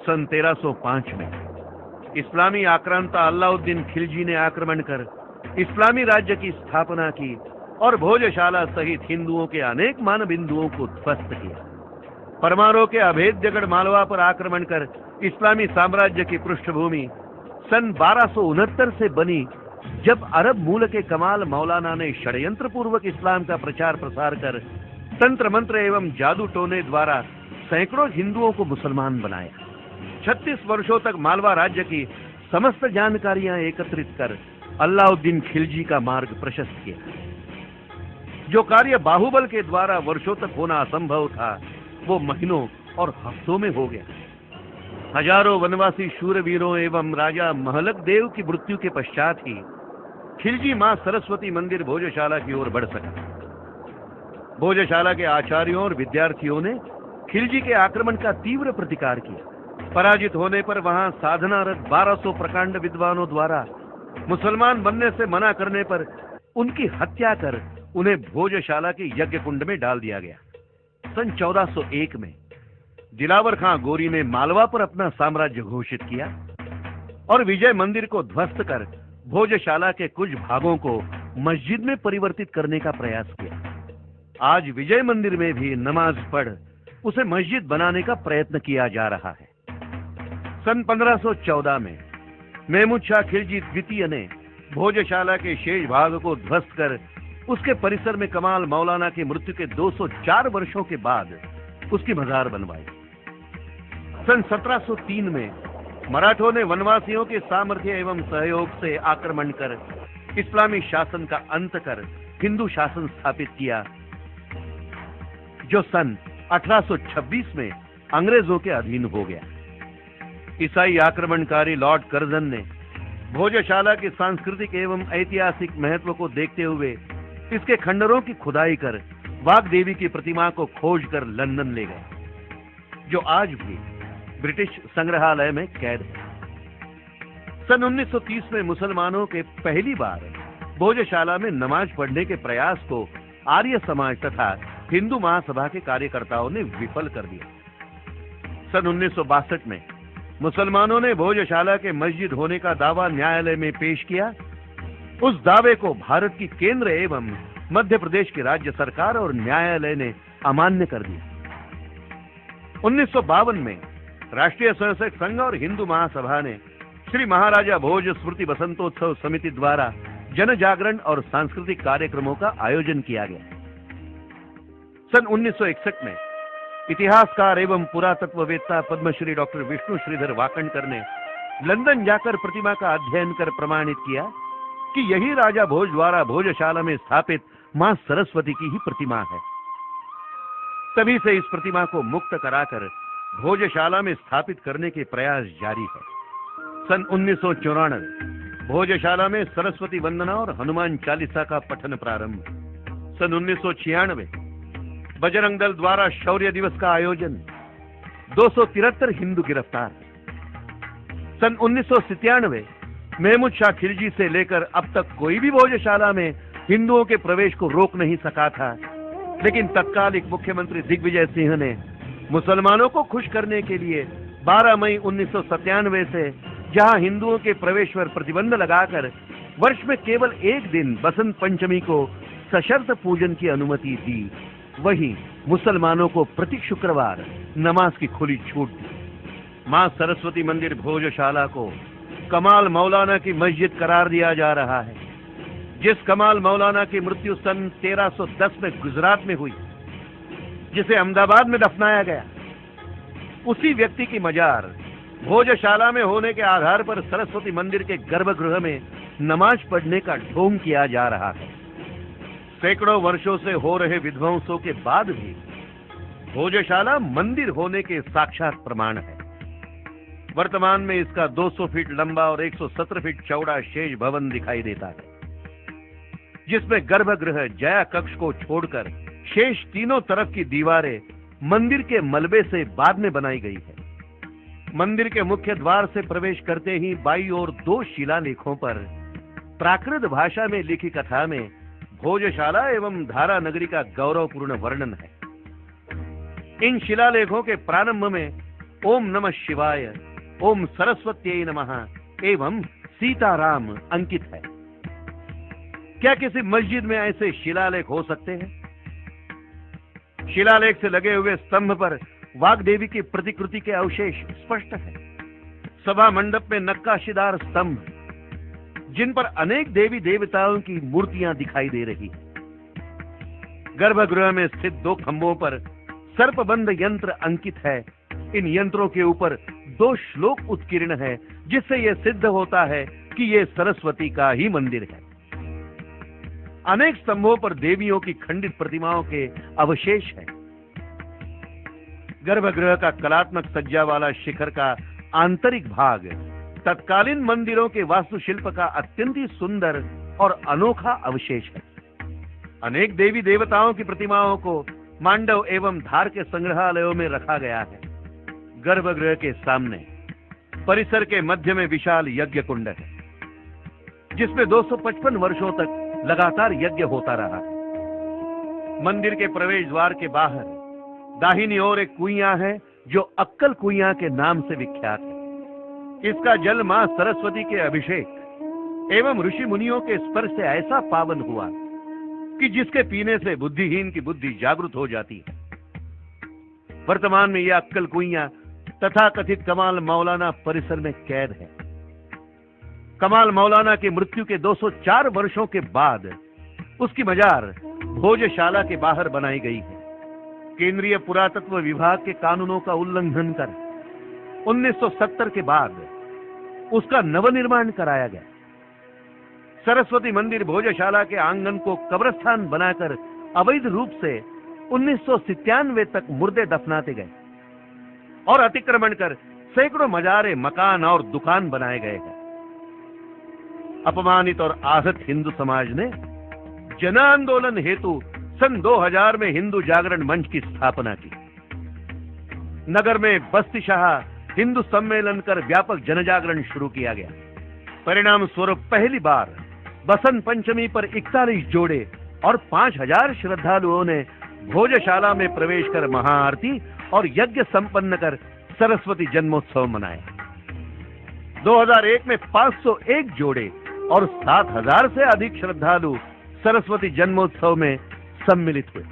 सन 1305 में इस्लामी आक्रांता अलाउद्दीन खिलजी ने आक्रमण कर इस्लामी राज्य की स्थापना की और भोजशाला सहित हिंदुओं के अनेक मान बिंदुओं को ध्वस्त किया। परमारों के अभेद्यगढ़ मालवा पर आक्रमण कर इस्लामी साम्राज्य की पृष्ठभूमि सन 1269 से बनी, जब अरब मूल के कमाल मौलाना ने षड्यंत्र पूर्वक इस्लाम का प्रचार प्रसार कर तंत्र मंत्र एवं जादू टोने द्वारा सैकड़ों हिंदुओं को मुसलमान बनाया। 36 वर्षों तक मालवा राज्य की समस्त जानकारियां एकत्रित कर अलाउद्दीन खिलजी का मार्ग प्रशस्त किया। जो कार्य बाहुबल के द्वारा वर्षों तक होना असंभव था, वो महीनों और हफ्तों में हो गया। हजारों वनवासी शूरवीरों एवं राजा महलक देव की मृत्यु के पश्चात ही खिलजी मां सरस्वती मंदिर भोजशाला की ओर बढ़ सका। भोजशाला के आचार्यों और विद्यार्थियों ने खिलजी के आक्रमण का तीव्र प्रतिकार किया। पराजित होने पर वहां साधनारत 1200 प्रकांड विद्वानों द्वारा मुसलमान बनने से मना करने पर उनकी हत्या कर उन्हें भोजशाला के यज्ञ कुंड में डाल दिया गया। सन 1401 में दिलावर खां गोरी ने मालवा पर अपना साम्राज्य घोषित किया और विजय मंदिर को ध्वस्त कर भोजशाला के कुछ भागों को मस्जिद में परिवर्तित करने का प्रयास किया। आज विजय मंदिर में भी नमाज पढ़ उसे मस्जिद बनाने का प्रयत्न किया जा रहा है। सन 1514 में महमूद शाह खिलजी द्वितीय ने भोजशाला के शेष भाग को ध्वस्त कर उसके परिसर में कमाल मौलाना की मृत्यु के 204 वर्षों के बाद उसकी मजार बनवाई। सन 1703 में मराठों ने वनवासियों के सामर्थ्य एवं सहयोग से आक्रमण कर इस्लामी शासन का अंत कर हिंदू शासन स्थापित किया, जो सन 1826 में अंग्रेजों के अधीन हो गया। ईसाई आक्रमणकारी लॉर्ड कर्जन ने भोजशाला के सांस्कृतिक एवं ऐतिहासिक महत्व को देखते हुए इसके खंडरों की खुदाई कर वाघ देवी की प्रतिमा को खोज कर लंदन ले गए, जो आज भी ब्रिटिश संग्रहालय में कैद है। सन 1930 में मुसलमानों के पहली बार भोजशाला में नमाज पढ़ने के प्रयास को आर्य समाज तथा हिंदू महासभा के कार्यकर्ताओं ने विफल कर दिया। सन 1962 में मुसलमानों ने भोजशाला के मस्जिद होने का दावा न्यायालय में पेश किया। उस दावे को भारत की केंद्र एवं मध्य प्रदेश की राज्य सरकार और न्यायालय ने अमान्य कर दिया। 1952 में राष्ट्रीय स्वयंसेवक संघ और हिंदू महासभा ने श्री महाराजा भोज स्मृति बसंतोत्सव समिति द्वारा जन जागरण और सांस्कृतिक कार्यक्रमों का आयोजन किया गया। सन 1961 में इतिहासकार एवं पुरातत्ववेत्ता पद्मश्री डॉक्टर विष्णु श्रीधर वाकणकर ने लंदन जाकर प्रतिमा का अध्ययन कर प्रमाणित किया कि यही राजा भोज द्वारा भोजशाला में स्थापित मां सरस्वती की ही प्रतिमा है। तभी से इस प्रतिमा को मुक्त कराकर भोजशाला में स्थापित करने के प्रयास जारी है। सन 1994 भोजशाला में सरस्वती वंदना और हनुमान चालीसा का पठन प्रारंभ। सन 1996 बजरंग दल द्वारा शौर्य दिवस का आयोजन। 273 हिंदू गिरफ्तार। सन 1997 महमूद शाह खिलजी से लेकर अब तक कोई भी भोजशाला में हिंदुओं के प्रवेश को रोक नहीं सका था, लेकिन तत्कालिक मुख्यमंत्री दिग्विजय सिंह ने मुसलमानों को खुश करने के लिए 12 मई 1997 से जहां हिंदुओं के प्रवेश पर प्रतिबंध लगाकर वर्ष में केवल एक दिन बसंत पंचमी को सशर्त पूजन की अनुमति दी, वहीं मुसलमानों को प्रति शुक्रवार नमाज की खुली छूट दी। मां सरस्वती मंदिर भोजशाला को कमाल मौलाना की मस्जिद करार दिया जा रहा है। जिस कमाल मौलाना की मृत्यु सन 1310 में गुजरात में हुई, जिसे अहमदाबाद में दफनाया गया, उसी व्यक्ति की मजार भोजशाला में होने के आधार पर सरस्वती मंदिर के गर्भगृह में नमाज पढ़ने का ढोंग किया जा रहा है। सैकड़ों वर्षों से हो रहे विध्वंसों के बाद भी भोजशाला मंदिर होने के साक्षात प्रमाण है। वर्तमान में इसका 200 फीट लंबा और 117 फीट चौड़ा शेष भवन दिखाई देता है, जिसमें गर्भगृह जया कक्ष को छोड़कर शेष तीनों तरफ की दीवारें मंदिर के मलबे से बाद में बनाई गई है। मंदिर के मुख्य द्वार से प्रवेश करते ही बाईं ओर 2 शिलालेखों पर प्राकृत भाषा में लिखी कथा में भोजशाला एवं धारा नगरी का गौरवपूर्ण वर्णन है। इन शिलालेखों के प्रारंभ में ओम नमः शिवाय, ओम सरस्वत्यै नमः एवं सीताराम अंकित है। क्या किसी मस्जिद में ऐसे शिलालेख हो सकते हैं? शिलालेख से लगे हुए स्तंभ पर वाग्देवी की प्रतिकृति के अवशेष स्पष्ट है। सभा मंडप में नक्काशीदार स्तंभ जिन पर अनेक देवी देवताओं की मूर्तियां दिखाई दे रही है। गर्भगृह में स्थित 2 खंभों पर सर्पबंध यंत्र अंकित है। इन यंत्रों के ऊपर 2 श्लोक उत्कीर्ण है, जिससे यह सिद्ध होता है कि यह सरस्वती का ही मंदिर है। अनेक स्तंभों पर देवियों की खंडित प्रतिमाओं के अवशेष हैं। गर्भगृह का कलात्मक सज्जा वाला शिखर का आंतरिक भाग तत्कालीन मंदिरों के वास्तुशिल्प का अत्यंत ही सुंदर और अनोखा अवशेष है। अनेक देवी देवताओं की प्रतिमाओं को मांडव एवं धार के संग्रहालयों में रखा गया है। गर्भगृह के सामने परिसर के मध्य में विशाल यज्ञ कुंड है, जिसमें 255 वर्षों तक लगातार यज्ञ होता रहा। मंदिर के प्रवेश द्वार के बाहर दाहिनी ओर एक कुइयां है, जो अक्कल कुइयां के नाम से विख्यात है। इसका जल मां सरस्वती के अभिषेक एवं ऋषि मुनियों के स्पर्श से ऐसा पावन हुआ कि जिसके पीने से बुद्धिहीन की बुद्धि जागृत हो जाती है। वर्तमान में यह अक्कल कुइयां तथा कथित कमाल मौलाना परिसर में कैद है। कमाल मौलाना की मृत्यु के 204 वर्षों के बाद उसकी मजार भोजशाला के बाहर बनाई गई है। केंद्रीय पुरातत्व विभाग के कानूनों का उल्लंघन कर 1970 के बाद उसका नवनिर्माण कराया गया। सरस्वती मंदिर भोजशाला के आंगन को कब्रस्तान बनाकर अवैध रूप से 1997 तक मुर्दे दफनाते गए और अतिक्रमण कर सैकड़ों मजारे, मकान और दुकान बनाए गए हैं। अपमानित और आहत हिंदू समाज ने जन आंदोलन हेतु सन 2000 में हिंदू जागरण मंच की स्थापना की। नगर में बस्तीशाह हिंदू सम्मेलन कर व्यापक जनजागरण शुरू किया गया। परिणाम स्वरूप पहली बार बसंत पंचमी पर 41 जोड़े और 5000 श्रद्धालुओं ने भोजशाला में प्रवेश कर महाआरती और यज्ञ संपन्न कर सरस्वती जन्मोत्सव मनाया। 2001 में 501 जोड़े और 7000 से अधिक श्रद्धालु सरस्वती जन्मोत्सव में सम्मिलित हुए।